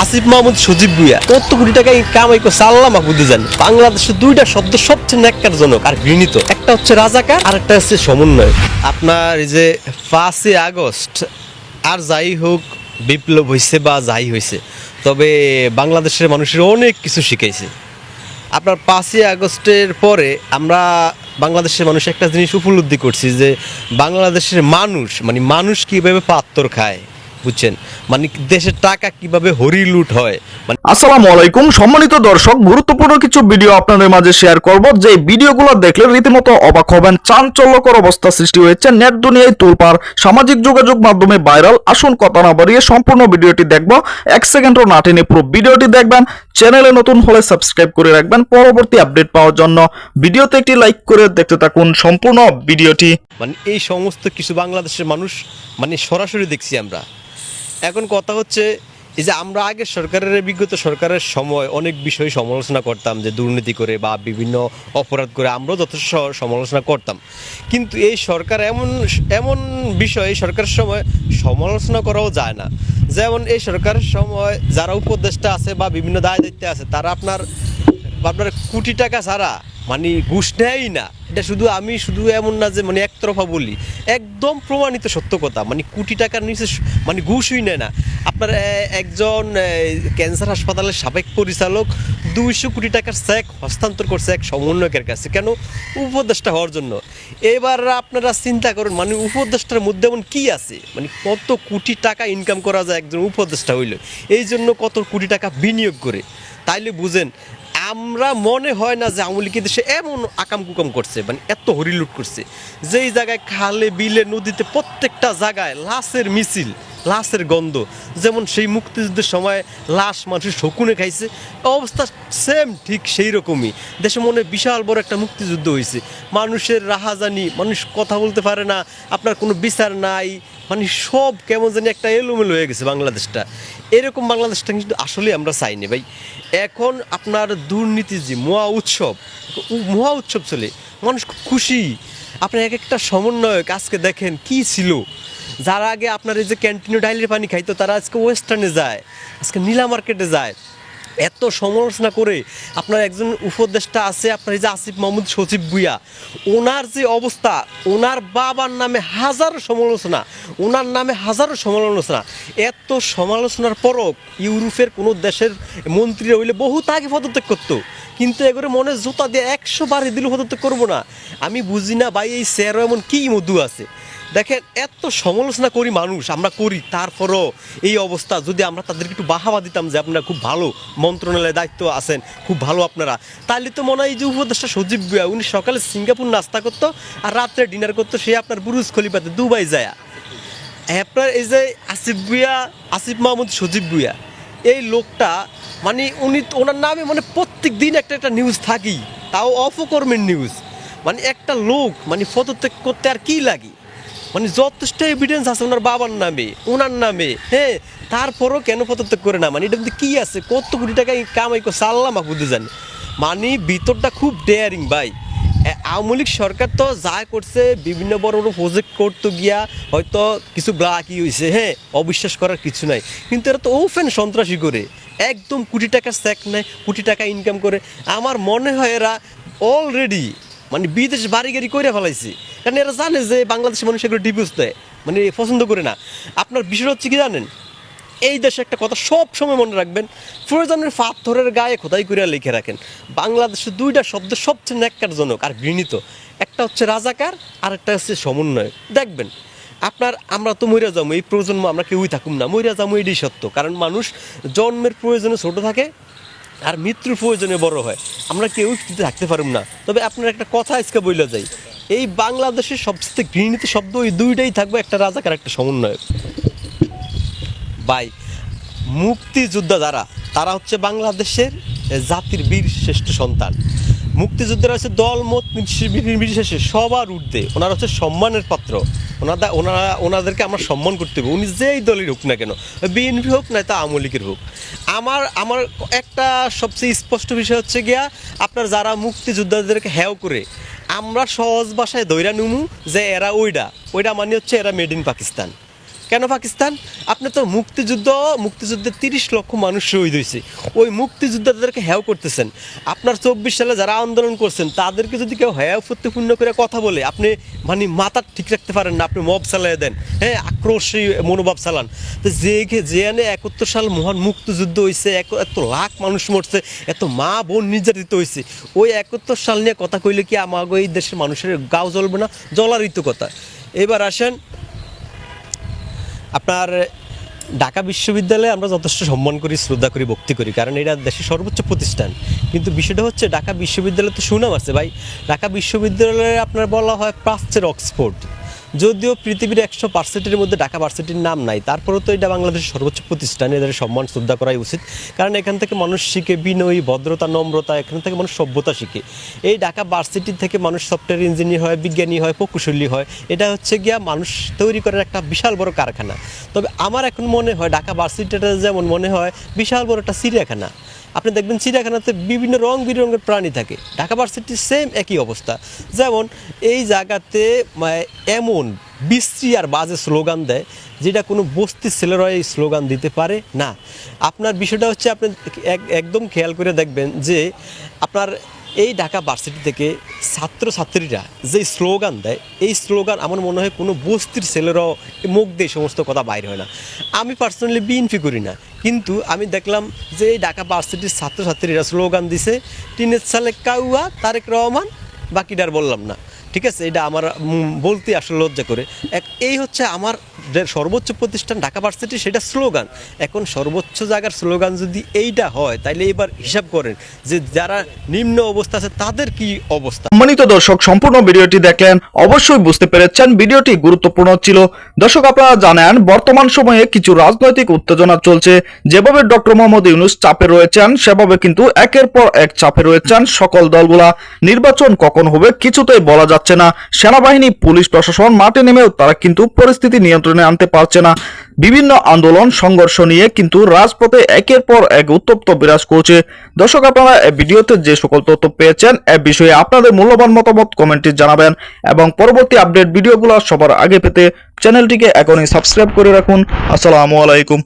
আসিফ মাহমুদ সজীব ভুঁইয়া কত কোটি টাকা কামাই করছে আল্লাহ মাহমুদ জানে। বাংলাদেশে দুইটা শব্দ সবচেয়ে ন্যাক্কারজনক আর ঘৃণিত, একটা হচ্ছে রাজাকার আর একটা হচ্ছে সমন্বয়। আপনার এই যে 5ই আগস্ট আর যাই হোক, বিপ্লব হয়েছে বা যাই হয়েছে, তবে বাংলাদেশের মানুষের অনেক কিছু শিখাইছে। আপনার 5ই আগস্টের পরে আমরা বাংলাদেশের মানুষ একটা জিনিস উপলব্ধি করছি যে বাংলাদেশের মানুষ কীভাবে পাত্তর খায়, বুঝছেন? মানে দেশের টাকা কিভাবে হরিলুট হয়। মানে আসসালামু আলাইকুম সম্মানিত দর্শক, গুরুত্বপূর্ণ কিছু ভিডিও আপনাদের মাঝে শেয়ার করব। যে ভিডিওগুলো দেখলে রীতিমতো অবাক হবেন। চাঞ্চল্যকর অবস্থা সৃষ্টি হয়েছে, নেট দুনিয়ায় তোলপাড়, সামাজিক যোগাযোগ মাধ্যমে ভাইরাল। আসুন কথা না বাড়িয়ে সম্পূর্ণ ভিডিওটি দেখব। 1 সেকেন্ডও না টেনে পুরো ভিডিওটি দেখবেন। চ্যানেলে নতুন হলে সাবস্ক্রাইব করে রাখবেন পরবর্তী আপডেট পাওয়ার জন্য। ভিডিওতে একটি লাইক করে দেখতে থাকুন সম্পূর্ণ ভিডিওটি। মানে এই সমস্ত কিছু বাংলাদেশের মানুষ সরাসরি দেখছি আমরা। এখন কথা হচ্ছে এই যে আমরা আগে বিগত সরকারের সময় অনেক বিষয় সমালোচনা করতাম, যে দুর্নীতি করে বা বিভিন্ন অপরাধ করে আমরাও যথেষ্ট সমালোচনা করতাম। কিন্তু এই সরকার এমন বিষয় এই সরকারের সময় সমালোচনা করাও যায় না। যেমন এই সরকারের সময় যারা উপদেষ্টা আছে বা বিভিন্ন দায় দায়িত্বে আছে, তারা আপনার কোটি টাকা ছাড়া ঘুষ নেয়ই না। এটা আমি শুধু এমন না যে একতরফা বলি, একদম প্রমাণিত সত্য কথা। কোটি টাকার নিচে ঘুষই নেয় না। আপনার একজন ক্যান্সার হাসপাতালের সাবেক পরিচালক 200 কোটি টাকার চেক হস্তান্তর করছে এক সমন্বয়কের কাছে, কেন? উপদেষ্টা হওয়ার জন্য। এবার আপনারা চিন্তা করুন, উপদেষ্টার মধ্যে এমন কি আছে, কত কোটি টাকা ইনকাম করা যায় একজন উপদেষ্টা হইল, এই জন্য কত কোটি টাকা বিনিয়োগ করে। তাইলে বুঝেন, আমরা মনে হয় না যে আওয়ামী লীগের দেশে এমন আকাম কুকাম করছে, এত হরিলুট করছে। যেই জায়গায় খালে বিলে নদীতে প্রত্যেকটা জায়গায় লাশের মিছিল, লাশের গন্ধ। যেমন সেই মুক্তিযুদ্ধের সময় লাশ মানুষের শকুনে খাইছে, অবস্থা সেম ঠিক সেই রকমই দেশে মনে বিশাল বড় একটা মুক্তিযুদ্ধ হয়েছে। মানুষের রাহাজানি, মানুষ কথা বলতে পারে না, আপনার কোনো বিচার নাই, সব কেমন জানি একটা এলোমেলো হয়ে গেছে বাংলাদেশটা। এরকম বাংলাদেশটা কিন্তু আসলে আমরা চাইনি ভাই। এখন আপনার দুর্নীতি যে মহা উৎসব চলে, মানুষ খুব খুশি। আপনার এক একটা সমন্বয়ক আজকে দেখেন কি ছিল, যারা আগে আপনার এই যে ক্যান্টিনে ডাইলের পানি খাইতো, তারা আজকে ওয়েস্টার্নে যায়, আজকে নীলা মার্কেটে যায়। এত সমালোচনা করে আপনার একজন উপদেষ্টা আছে, আপনার এই যে আসিফ মাহমুদ সজীব ভুঁইয়া, ওনার যে অবস্থা, ওনার বাবার নামে হাজারো সমালোচনা, ওনার নামে হাজারো সমালোচনা। এত সমালোচনার পরও ইউরোপের কোনো দেশের মন্ত্রী হইলে বহুত আগে পদত্যাগ করতো, কিন্তু এগুলো মনে জুতা দিয়ে 100 বারে দিলেও পদত্যাগ করবো না। আমি বুঝি না ভাই, এই স্যারও এমন কী মধু আছে। দেখেন, এত সমালোচনা করি মানুষ, আমরা করি, তারপরও এই অবস্থা। যদি আমরা তাদেরকে একটু বাহাবা দিতাম যে আপনারা খুব ভালো মন্ত্রণালয়ের দায়িত্ব আছেন, খুব ভালো আপনারা, তাহলে তো মনে হয় এই যে উপদেষ্টা সজীব ভুঁইয়া, উনি সকালে সিঙ্গাপুর নাস্তা করতো আর রাত্রে ডিনার করতো সে আপনার বুরুজ খলিফাতে দুবাই যায়। আপনার এই যে আসিফ মাহমুদ সজীব ভুঁইয়া, এই লোকটা ওনার নামে প্রত্যেক দিন একটা নিউজ থাকি, তাও অপকর্মের নিউজ। একটা লোক পদত্যাগ করতে আর কি লাগে, যথেষ্ট এভিডেন্স আছে ওনার বাবার নামে, ওনার নামে, হ্যাঁ, তারপরও কেন পদত্যাগ করে না? এটার মধ্যে কী আছে? কত কোটি টাকা কামাই করছে আল্লাহ মাহমুদ জানে। ভিতরটা খুব ডেয়ারিং ভাই। আওয়ামী লীগ সরকার তো যা করছে, বিভিন্ন বড় বড় প্রজেক্ট করতে গিয়া হয়তো কিছু ব্লাকি হয়েছে, হ্যাঁ, অবিশ্বাস করার কিছু নাই, কিন্তু এরা তো ওপেন সন্ত্রাসী করে, একদম কোটি টাকার চেক নেয়, কোটি টাকা ইনকাম করে। আমার মনে হয় এরা অলরেডি বিদেশ বাড়ি গাড়ি করে ফেলাইছে, কারণ এরা জানে যে বাংলাদেশের মানুষ এগুলো ডিভোর্স দেয়, পছন্দ করে না। আপনার বিষয় হচ্ছে কি জানেন, এই দেশে একটা কথা সব সময় মনে রাখবেন, প্রয়োজনের পাথরের গায়ে খোদাই করে লিখে রাখেন, বাংলাদেশে দুইটা শব্দ সবচেয়ে ন্যাক্কারজনক আর ঘৃণিত, একটা হচ্ছে রাজাকার আর একটা হচ্ছে সমন্বয়। দেখবেন আমরা তো মইরা যাবো, এই প্রজন্ম আমরা কেউই থাকুম না, মইরা যাবো, এটাই সত্য। কারণ মানুষ জন্মের প্রয়োজনে ছোট থাকে আর মৃত্যুর প্রয়োজনে বড় হয়, আমরা কেউ থাকতে পারব না। তবে আপনার একটা কথা আজকে বইলা যায়, এই বাংলাদেশের সবচেয়ে ঘৃণিত শব্দ ওই দুইটাই থাকবে, একটা রাজাকার একটা সমন্বয়ক। ভাই, মুক্তিযোদ্ধা যারা, তারা হচ্ছে বাংলাদেশের জাতির বীর শ্রেষ্ঠ সন্তান। মুক্তিযোদ্ধারা হচ্ছে দল মত নির্বিশেষে সবার ঊর্ধ্বে, ওনারা হচ্ছে সম্মানের পাত্র। ওনাদেরকে আমরা সম্মান করতে হবে, উনি যেই দলের হোক না কেন, বিএনপি হোক না তা আওয়ামী লীগের হোক। আমার একটা সবচেয়ে স্পষ্ট বিষয় হচ্ছে গিয়া, আপনার যারা মুক্তিযোদ্ধাদেরকে হেয় করে, আমরা সহজ ভাষায় দৈরা নুমু যে এরা ওইটা হচ্ছে এরা মেড ইন পাকিস্তান। কেন পাকিস্তান? আপনি তো মুক্তিযুদ্ধে 30 লক্ষ মানুষ শহীদ হয়েছে, ওই মুক্তিযোদ্ধাদেরকে হেয় করতেছেন। আপনার 24 সালে যারা আন্দোলন করছেন তাদেরকে যদি কেউ হেয় প্রতিপূর্ণ করে কথা বলে, আপনি মানে মাথা ঠিক রাখতে পারেন না, আপনি মব চালিয়ে দেন, হ্যাঁ, আক্রোশী মনোভাব চালান। তো যে আনে 71 সাল মহান মুক্তিযুদ্ধ হয়েছে, এত লাখ মানুষ মরছে, এত মা বোন নির্যাতিত হয়েছে, ওই 71 সাল নিয়ে কথা কইলে কি আমাকে এই দেশের মানুষের গাও জ্বলবে না? জ্বলারই তো কথা। এবার আসেন, আপনার ঢাকা বিশ্ববিদ্যালয়ে আমরা যথেষ্ট সম্মান করি, শ্রদ্ধা করি, ভক্তি করি, কারণ এটা দেশের সর্বোচ্চ প্রতিষ্ঠান। কিন্তু বিষয়টা হচ্ছে ঢাকা বিশ্ববিদ্যালয় তো সুনাম আছে ভাই। ঢাকা বিশ্ববিদ্যালয়ে আপনার বলা হয় প্রাচ্যের অক্সফোর্ড, যদিও পৃথিবীর 100% মধ্যে ঢাকা ভার্সিটির নাম নাই, তারপরেও তো এটা বাংলাদেশের সর্বোচ্চ প্রতিষ্ঠান, এদের সম্মান শ্রদ্ধা করাই উচিত। কারণ এখান থেকে মানুষ শিখে বিনয়ী, ভদ্রতা, নম্রতা, এখান থেকে মানুষ সভ্যতা শিখে। এই ঢাকা ভার্সিটি থেকে মানুষ সফটওয়্যার ইঞ্জিনিয়ার হয়, বিজ্ঞানী হয়, প্রকৌশলী হয়। এটা হচ্ছে গিয়া মানুষ তৈরি করার একটা বিশাল বড় কারখানা। তবে আমার এখন মনে হয় ঢাকা ভার্সিটিটা যেমন মনে হয় বিশাল বড় একটা চিড়িয়াখানা। আপনি দেখবেন চিড়িয়াখানাতে বিভিন্ন রং বিরঙের প্রাণী থাকে, ঢাকা ভার্সিটির সেম একই অবস্থা। যেমন এই জায়গাতে এমন বিশ্রী আর বাজে স্লোগান দেয় যেটা কোনো বস্তির ছেলেরা এই স্লোগান দিতে পারে না। আপনার বিষয়টা হচ্ছে আপনি একদম খেয়াল করে দেখবেন যে আপনার এই ঢাকা ভার্সিটি থেকে ছাত্রছাত্রীরা যে স্লোগান দেয়, এই স্লোগান আমার মনে হয় কোনো বস্তির ছেলেরাও মুখ দিয়ে সমস্ত কথা বাইরে হয় না। আমি পার্সোনালি বিএনপি করি না, কিন্তু আমি দেখলাম যে এই ঢাকা ভার্সিটির ছাত্রছাত্রীরা স্লোগান দিছে, টিনের সালে কাউয়া তারেক রহমান, বাকিটার বললাম না, ঠিক আছে? এটা আমার বলতে আসলে লজ্জা করে। এই হচ্ছে আমার সর্বোচ্চ প্রতিষ্ঠান ঢাকা ভার্সিটি, সেটা স্লোগান। এখন সর্বোচ্চ জায়গার স্লোগান যদি এইটা হয়, তাইলে এবার হিসাব করেন যে যারা নিম্ন অবস্থা আছে তাদের কি অবস্থা। সম্মানিত দর্শক, সম্পূর্ণ ভিডিওটি দেখলেন, অবশ্যই বুঝতে পেরেছেন ভিডিওটি গুরুত্বপূর্ণ ছিল। দর্শক, আপনারা জানেন বর্তমান সময়ে কিছু রাজনৈতিক উত্তেজনা চলছে। যেভাবে ডক্টর মোহাম্মদ ইউনূস চাপে রয়েছেন, সেভাবে কিন্তু একের পর এক চাপে রয়েছেন সকল দলগুলা। নির্বাচন কখন হবে কিছুতেই বলা যাচ্ছে না। সেনাবাহিনী, পুলিশ প্রশাসন মাঠে নেমেও তারা কিন্তু পরিস্থিতি নিয়ন্ত্রণে আনতে পারছে না। বিভিন্ন আন্দোলন, সংঘর্ষ নিয়ে কিন্তু রাজপথে একের পর এক উত্তপ্ত বিরাজ করছে। দর্শক, আপনারা এই ভিডিওতে যে সকল তথ্য পেয়েছেন এ বিষয়ে আপনাদের মূল্যবান মতামত কমেন্টে জানাবেন, এবং পরবর্তী আপডেট ভিডিওগুলো সবার আগে পেতে চ্যানেলটিকে এখনই সাবস্ক্রাইব করে রাখুন। আসসালামু আলাইকুম।